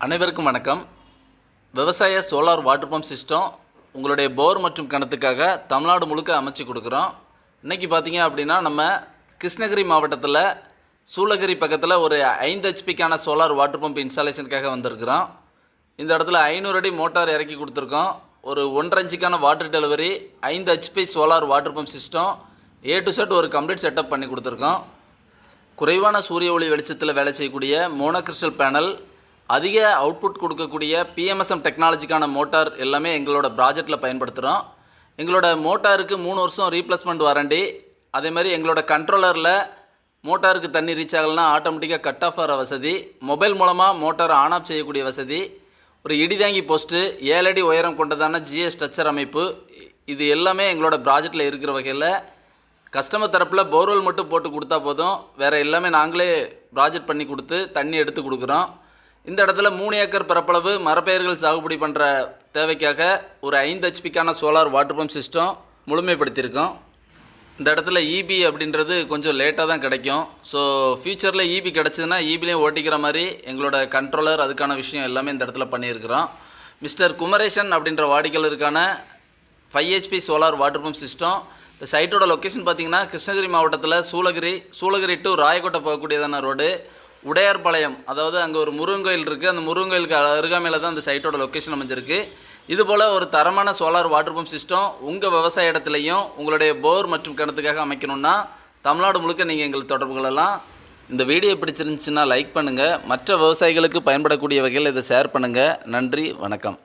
அனைவருக்கும் வணக்கம். விவசாய சோலார் வாட்டர் பம்ப் சிஸ்டம் உங்களுடைய போர் மற்றும் கிணத்துக்காக தமிழ்நாடு முழுக்க அமைச்சு கொடுக்குறோம். இன்றைக்கி பார்த்தீங்க அப்படின்னா நம்ம கிருஷ்ணகிரி மாவட்டத்தில் சூளகிரி பக்கத்தில் ஒரு 5 ஹெச்பிக்கான சோலார் வாட்டர் பம்ப் இன்ஸ்டாலேஷனுக்காக வந்திருக்கிறோம். இந்த இடத்துல 500 அடி மோட்டார் இறக்கி கொடுத்துருக்கோம். ஒரு 1.5 இன்ச்சுக்கான water delivery, 5 HP solar water pump system A to Z ஒரு கம்ப்ளீட் செட்டப் பண்ணி கொடுத்துருக்கோம். குறைவான சூரிய ஒளி வெளிச்சத்தில் வேலை செய்யக்கூடிய மோனோகிறிஸ்டல் பேனல், அதிக அவுட்புட் கொடுக்கக்கூடிய PMSM டெக்னாலஜிக்கான மோட்டார் எல்லாமே எங்களோட ப்ராஜெக்டில் பயன்படுத்துகிறோம். எங்களோட மோட்டாருக்கு 3 வருஷம் ரீப்ளேஸ்மெண்ட் வாரண்டி. அதேமாதிரி எங்களோட கண்ட்ரோலரில் மோட்டாருக்கு தண்ணி ரீச் ஆகலைன்னா ஆட்டோமேட்டிக்காக கட் ஆஃப் ஆகிற வசதி, மொபைல் மூலமாக மோட்டாரை ஆன் ஆஃப் செய்யக்கூடிய வசதி, ஒரு இடிதாங்கி போஸ்ட்டு, 7 அடி உயரம் கொண்டதான GS ஸ்ட்ரக்சர் அமைப்பு, இது எல்லாமே எங்களோட ப்ராஜெக்டில் இருக்கிற வகையில் கஸ்டமர் தரப்பில் போர்வெல் மட்டும் போட்டு கொடுத்தா போதும், வேறு எல்லாமே நாங்களே ப்ராஜெக்ட் பண்ணி கொடுத்து தண்ணி எடுத்து கொடுக்குறோம். இந்த இடத்துல 3 ஏக்கர் பரப்பளவு மரப்பயிர்கள் சாகுபடி பண்ணுற தேவைக்காக ஒரு 5 ஹெச்பிக்கான சோலார் வாட்டர் பம்ப் சிஸ்டம் முழுமைப்படுத்தியிருக்கோம். இந்த இடத்துல EB அப்படின்றது கொஞ்சம் லேட்டாக தான் கிடைக்கும். ஸோ ஃப்யூச்சரில் EB கிடச்சிதுன்னா EBலையும் ஓட்டிக்கிற மாதிரி எங்களோட கண்ட்ரோலர் அதுக்கான விஷயம் எல்லாமே இந்த இடத்துல பண்ணியிருக்கிறோம். மிஸ்டர் குமரேசன் அப்படின்ற வாடிக்கையாளருக்கான 5 HP solar water pump system. இந்த சைட்டோட லொக்கேஷன் பார்த்திங்கன்னா கிருஷ்ணகிரி மாவட்டத்தில் சூளகிரி டு ராயக்கோட்டை போகக்கூடியதான ரோடு, உடையார்பாளையம், அதாவது அங்கே ஒரு முருகன் கோயில் இருக்குது. அந்த முருகன் கோயிலுக்கு அருகாமையில் தான் அந்த சைட்டோட லொக்கேஷன் அமைஞ்சிருக்கு. இதுபோல் ஒரு தரமான சோலார் வாட்டர் பம்ப் சிஸ்டம் உங்கள் விவசாய இடத்துலையும் உங்களுடைய போர் மற்றும் கிணத்துக்காக அமைக்கணுன்னா தமிழ்நாடு முழுக்க நீங்கள் எங்களுக்கு தொடர்பு கொள்ளலாம். இந்த வீடியோ பிடிச்சிருந்துச்சுன்னா லைக் பண்ணுங்கள். மற்ற விவசாயிகளுக்கு பயன்படக்கூடிய வகையில் இதை ஷேர் பண்ணுங்கள். நன்றி, வணக்கம்.